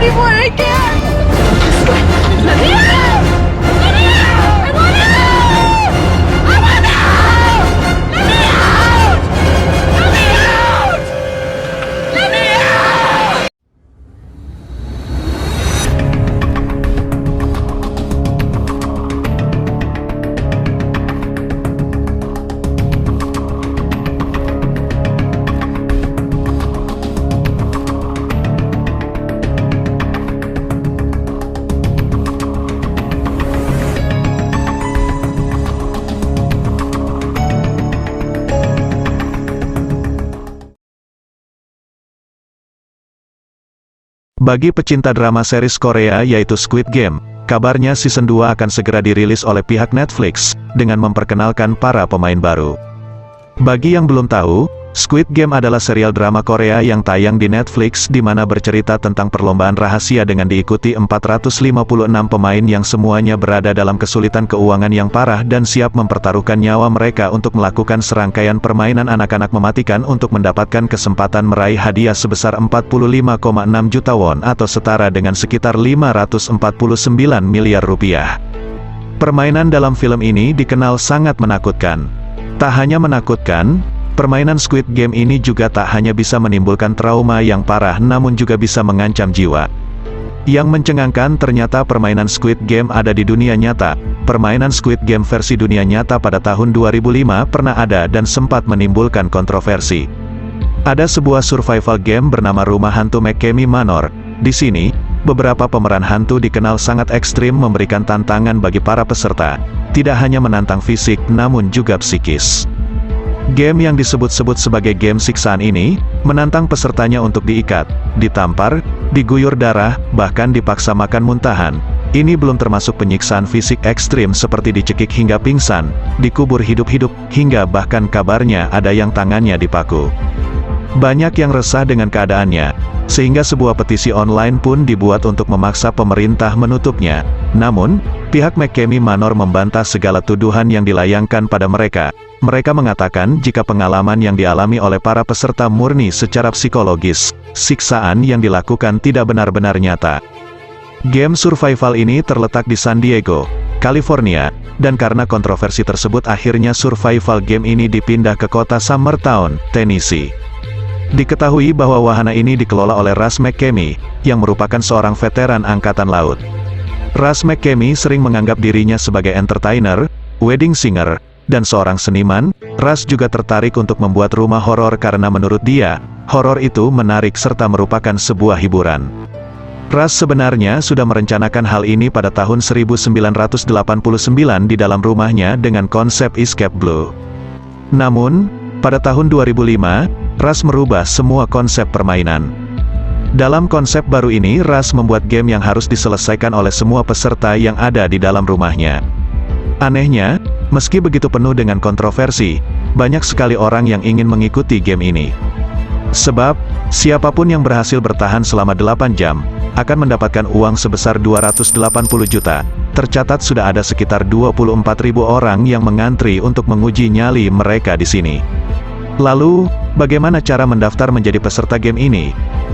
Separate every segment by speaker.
Speaker 1: anymore. I can't. Let me out! Let me out! I want out! I want out! Let me out! Let me out! Let me out!
Speaker 2: Bagi pecinta drama series Korea yaitu Squid Game, kabarnya season 2 akan segera dirilis oleh pihak Netflix, dengan memperkenalkan para pemain baru. Bagi yang belum tahu, Squid Game adalah serial drama Korea yang tayang di Netflix di mana bercerita tentang perlombaan rahasia dengan diikuti 456 pemain yang semuanya berada dalam kesulitan keuangan yang parah dan siap mempertaruhkan nyawa mereka untuk melakukan serangkaian permainan anak-anak mematikan untuk mendapatkan kesempatan meraih hadiah sebesar 45,6 juta won atau setara dengan sekitar 549 miliar rupiah. Permainan dalam film ini dikenal sangat menakutkan. Tak hanya menakutkan, permainan Squid Game ini juga tak hanya bisa menimbulkan trauma yang parah namun juga bisa mengancam jiwa. Yang mencengangkan ternyata permainan Squid Game ada di dunia nyata. Permainan Squid Game versi dunia nyata pada tahun 2005 pernah ada dan sempat menimbulkan kontroversi. Ada sebuah survival game bernama Rumah Hantu McKamey Manor. Di sini, beberapa pemeran hantu dikenal sangat ekstrim memberikan tantangan bagi para peserta. Tidak hanya menantang fisik namun juga psikis. Game yang disebut-sebut sebagai game siksaan ini, menantang pesertanya untuk diikat, ditampar, diguyur darah, bahkan dipaksa makan muntahan. Ini belum termasuk penyiksaan fisik ekstrim seperti dicekik hingga pingsan, dikubur hidup-hidup, hingga bahkan kabarnya ada yang tangannya dipaku. Banyak yang resah dengan keadaannya, sehingga sebuah petisi online pun dibuat untuk memaksa pemerintah menutupnya. Namun, pihak McKamey Manor membantah segala tuduhan yang dilayangkan pada mereka. Mereka mengatakan jika pengalaman yang dialami oleh para peserta murni secara psikologis, siksaan yang dilakukan tidak benar-benar nyata. Game survival ini terletak di San Diego, California, dan karena kontroversi tersebut akhirnya survival game ini dipindah ke kota Summertown, Tennessee. Diketahui bahwa wahana ini dikelola oleh Russ McKamey, yang merupakan seorang veteran angkatan laut. Russ McKamey sering menganggap dirinya sebagai entertainer, wedding singer, dan seorang seniman. Russ juga tertarik untuk membuat rumah horor karena menurut dia, horor itu menarik serta merupakan sebuah hiburan. Russ sebenarnya sudah merencanakan hal ini pada tahun 1989 di dalam rumahnya dengan konsep Escape Blue. Namun, pada tahun 2005, Russ merubah semua konsep permainan. Dalam konsep baru ini Russ membuat game yang harus diselesaikan oleh semua peserta yang ada di dalam rumahnya. Anehnya, meski begitu penuh dengan kontroversi, banyak sekali orang yang ingin mengikuti game ini. Sebab, siapapun yang berhasil bertahan selama 8 jam, akan mendapatkan uang sebesar 280 juta. Tercatat sudah ada sekitar 24.000 orang yang mengantri untuk menguji nyali mereka di sini. Lalu, bagaimana cara mendaftar menjadi peserta game ini?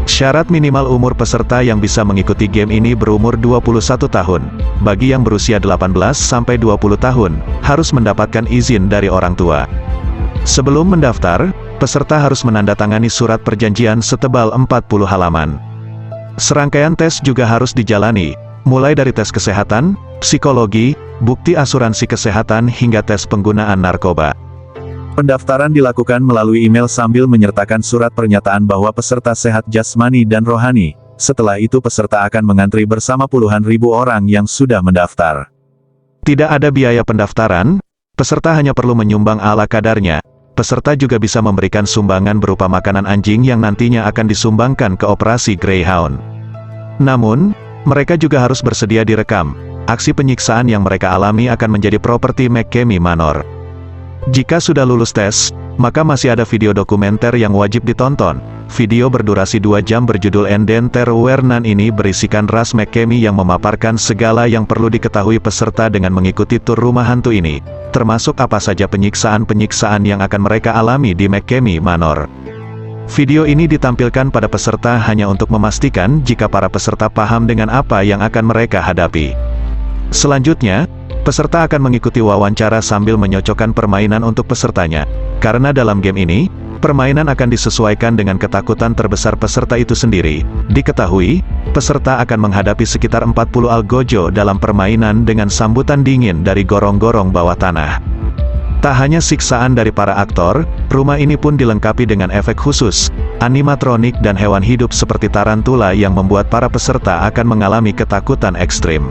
Speaker 2: Syarat minimal umur peserta yang bisa mengikuti game ini berumur 21 tahun. Bagi yang berusia 18 sampai 20 tahun, harus mendapatkan izin dari orang tua. Sebelum mendaftar, peserta harus menandatangani surat perjanjian setebal 40 halaman. Serangkaian tes juga harus dijalani, mulai dari tes kesehatan, psikologi, bukti asuransi kesehatan hingga tes penggunaan narkoba. Pendaftaran dilakukan melalui email sambil menyertakan surat pernyataan bahwa peserta sehat jasmani dan rohani. Setelah itu peserta akan mengantri bersama puluhan ribu orang yang sudah mendaftar. Tidak ada biaya pendaftaran, peserta hanya perlu menyumbang ala kadarnya. Peserta juga bisa memberikan sumbangan berupa makanan anjing yang nantinya akan disumbangkan ke operasi Greyhound. Namun, mereka juga harus bersedia direkam. Aksi penyiksaan yang mereka alami akan menjadi properti McKamey Manor. Jika sudah lulus tes, maka masih ada video dokumenter yang wajib ditonton. Video berdurasi 2 jam berjudul Endenter Wernan ini berisikan Russ McKamey yang memaparkan segala yang perlu diketahui peserta dengan mengikuti tur rumah hantu ini, termasuk apa saja penyiksaan-penyiksaan yang akan mereka alami di McKamey Manor. Video ini ditampilkan pada peserta hanya untuk memastikan jika para peserta paham dengan apa yang akan mereka hadapi. Selanjutnya, peserta akan mengikuti wawancara sambil menyocokkan permainan untuk pesertanya. Karena dalam game ini, permainan akan disesuaikan dengan ketakutan terbesar peserta itu sendiri. Diketahui, peserta akan menghadapi sekitar 40 algojo dalam permainan dengan sambutan dingin dari gorong-gorong bawah tanah. Tak hanya siksaan dari para aktor, rumah ini pun dilengkapi dengan efek khusus, animatronik dan hewan hidup seperti tarantula yang membuat para peserta akan mengalami ketakutan ekstrim.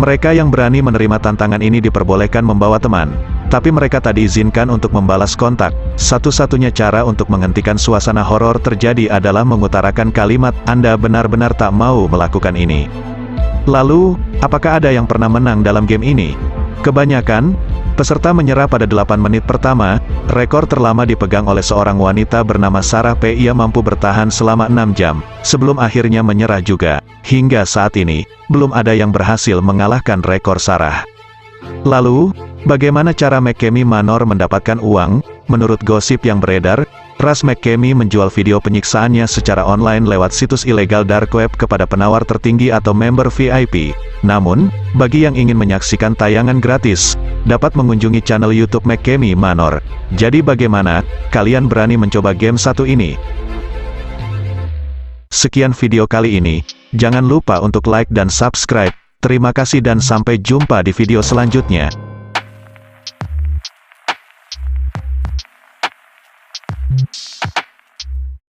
Speaker 2: Mereka yang berani menerima tantangan ini diperbolehkan membawa teman, tapi mereka tak diizinkan untuk membalas kontak. Satu-satunya cara untuk menghentikan suasana horor terjadi adalah mengutarakan kalimat, "Anda benar-benar tak mau melakukan ini." Lalu, apakah ada yang pernah menang dalam game ini? Kebanyakan peserta menyerah pada 8 menit pertama. Rekor terlama dipegang oleh seorang wanita bernama Sarah P. Ia mampu bertahan selama 6 jam, sebelum akhirnya menyerah juga. Hingga saat ini, belum ada yang berhasil mengalahkan rekor Sarah. Lalu, bagaimana cara McKamey Manor mendapatkan uang? Menurut gosip yang beredar, Ras McKamey menjual video penyiksaannya secara online lewat situs ilegal dark web kepada penawar tertinggi atau member VIP. Namun, bagi yang ingin menyaksikan tayangan gratis, dapat mengunjungi channel YouTube McKamey Manor. Jadi bagaimana, kalian berani mencoba game satu ini? Sekian video kali ini, jangan lupa untuk like dan subscribe. Terima kasih dan sampai jumpa di video selanjutnya.